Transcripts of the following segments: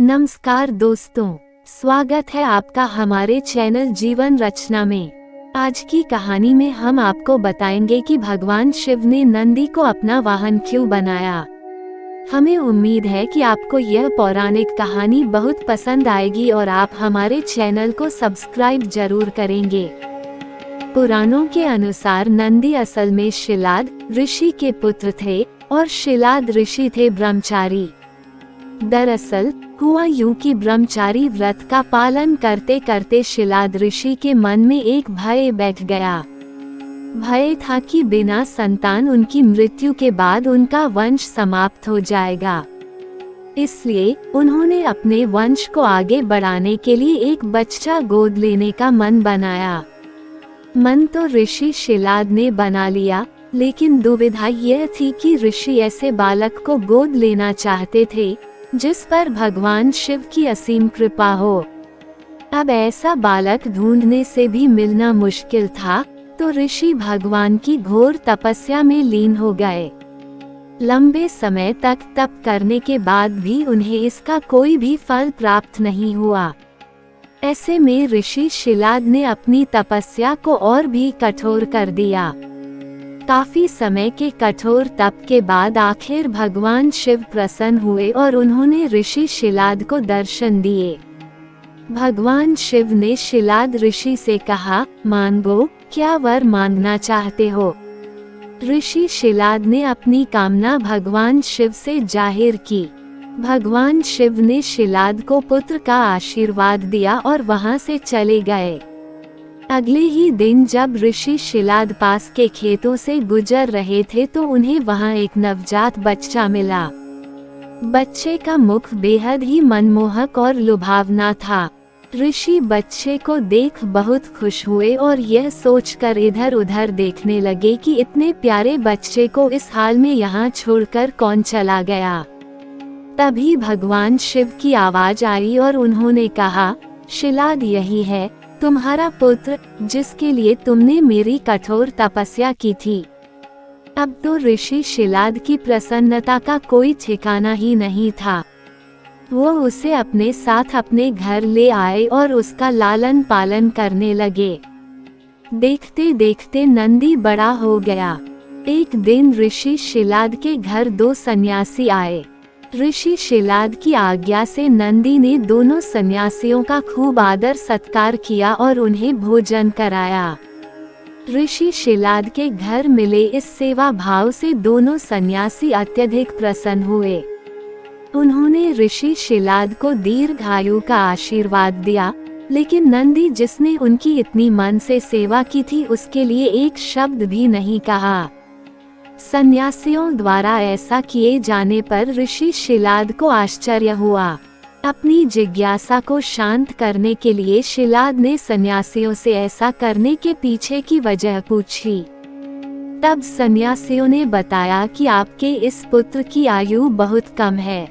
नमस्कार दोस्तों, स्वागत है आपका हमारे चैनल जीवन रचना में। आज की कहानी में हम आपको बताएंगे कि भगवान शिव ने नंदी को अपना वाहन क्यों बनाया। हमें उम्मीद है कि आपको यह पौराणिक कहानी बहुत पसंद आएगी और आप हमारे चैनल को सब्सक्राइब जरूर करेंगे। पुराणों के अनुसार नंदी असल में शिलाद ऋषि के पुत्र थे और शिलाद ऋषि थे ब्रह्मचारी। दरअसल हुआ यूं कि ब्रह्मचारी व्रत का पालन करते करते शिलाद ऋषि के मन में एक भय बैठ गया। भय था कि बिना संतान उनकी मृत्यु के बाद उनका वंश समाप्त हो जाएगा। इसलिए उन्होंने अपने वंश को आगे बढ़ाने के लिए एक बच्चा गोद लेने का मन बनाया। मन तो ऋषि शिलाद ने बना लिया, लेकिन दुविधा यह थी कि ऋषि ऐसे बालक को गोद लेना चाहते थे जिस पर भगवान शिव की असीम कृपा हो। अब ऐसा बालक ढूंढने से भी मिलना मुश्किल था, तो ऋषि भगवान की घोर तपस्या में लीन हो गए। लंबे समय तक तप करने के बाद भी उन्हें इसका कोई भी फल प्राप्त नहीं हुआ। ऐसे में ऋषि शिलाद ने अपनी तपस्या को और भी कठोर कर दिया। काफी समय के कठोर तप के बाद आखिर भगवान शिव प्रसन्न हुए और उन्होंने ऋषि शिलाद को दर्शन दिए। भगवान शिव ने शिलाद ऋषि से कहा, मांगो, क्या वर मांगना चाहते हो। ऋषि शिलाद ने अपनी कामना भगवान शिव से जाहिर की। भगवान शिव ने शिलाद को पुत्र का आशीर्वाद दिया और वहां से चले गए। अगले ही दिन जब ऋषि शिलाद पास के खेतों से गुजर रहे थे तो उन्हें वहां एक नवजात बच्चा मिला। बच्चे का मुख बेहद ही मनमोहक और लुभावना था। ऋषि बच्चे को देख बहुत खुश हुए और यह सोचकर इधर उधर देखने लगे कि इतने प्यारे बच्चे को इस हाल में यहाँ छोड़कर कौन चला गया। तभी भगवान शिव की आवाज आई और उन्होंने कहा, शिलाद यही है तुम्हारा पुत्र जिसके लिए तुमने मेरी कठोर तपस्या की थी। अब तो ऋषि शिलाद की प्रसन्नता का कोई ठिकाना ही नहीं था। वो उसे अपने साथ अपने घर ले आए और उसका लालन पालन करने लगे। देखते देखते नंदी बड़ा हो गया। एक दिन ऋषि शिलाद के घर दो सन्यासी आए। ऋषि शिलाद की आज्ञा से नंदी ने दोनों सन्यासियों का खूब आदर सत्कार किया और उन्हें भोजन कराया। ऋषि शिलाद के घर मिले इस सेवा भाव से दोनों सन्यासी अत्यधिक प्रसन्न हुए। उन्होंने ऋषि शिलाद को दीर्घायु का आशीर्वाद दिया, लेकिन नंदी जिसने उनकी इतनी मन से सेवा की थी उसके लिए एक शब्द भी नहीं कहा। सन्यासियों द्वारा ऐसा किए जाने पर ऋषि शिलाद को आश्चर्य हुआ। अपनी जिज्ञासा को शांत करने के लिए शिलाद ने सन्यासियों से ऐसा करने के पीछे की वजह पूछी। तब सन्यासियों ने बताया कि आपके इस पुत्र की आयु बहुत कम है,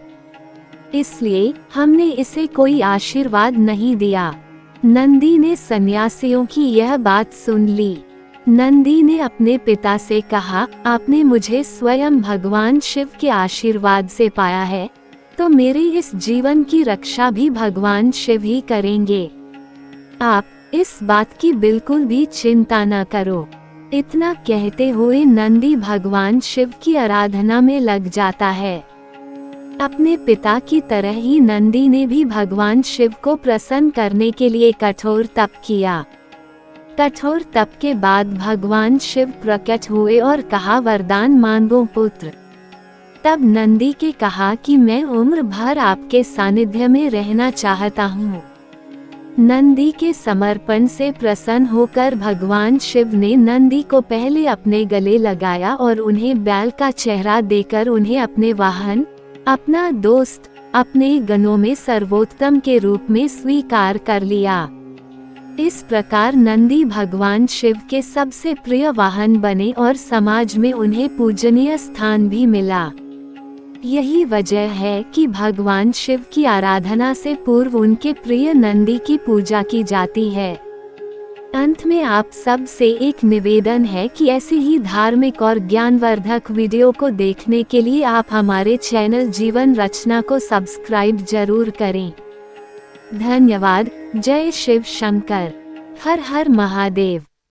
इसलिए हमने इसे कोई आशीर्वाद नहीं दिया। नंदी ने सन्यासियों की यह बात सुन ली। नंदी ने अपने पिता से कहा, आपने मुझे स्वयं भगवान शिव के आशीर्वाद से पाया है, तो मेरे इस जीवन की रक्षा भी भगवान शिव ही करेंगे। आप इस बात की बिल्कुल भी चिंता न करो। इतना कहते हुए नंदी भगवान शिव की आराधना में लग जाता है। अपने पिता की तरह ही नंदी ने भी भगवान शिव को प्रसन्न करने के लिए कठोर तप किया। कठोर तप के बाद भगवान शिव प्रकट हुए और कहा, वरदान मांगो पुत्र। तब नंदी के कहा कि मैं उम्र भर आपके सानिध्य में रहना चाहता हूँ। नंदी के समर्पण से प्रसन्न होकर भगवान शिव ने नंदी को पहले अपने गले लगाया और उन्हें बैल का चेहरा देकर उन्हें अपने वाहन, अपना दोस्त, अपने गणों में सर्वोत्तम के रूप में स्वीकार कर लिया। इस प्रकार नंदी भगवान शिव के सबसे प्रिय वाहन बने और समाज में उन्हें पूजनीय स्थान भी मिला। यही वजह है कि भगवान शिव की आराधना से पूर्व उनके प्रिय नंदी की पूजा की जाती है। अंत में आप सब से एक निवेदन है कि ऐसी ही धार्मिक और ज्ञानवर्धक वीडियो को देखने के लिए आप हमारे चैनल जीवन रचना को सब्सक्राइब जरूर करें। धन्यवाद। जय शिव शंकर। हर हर महादेव।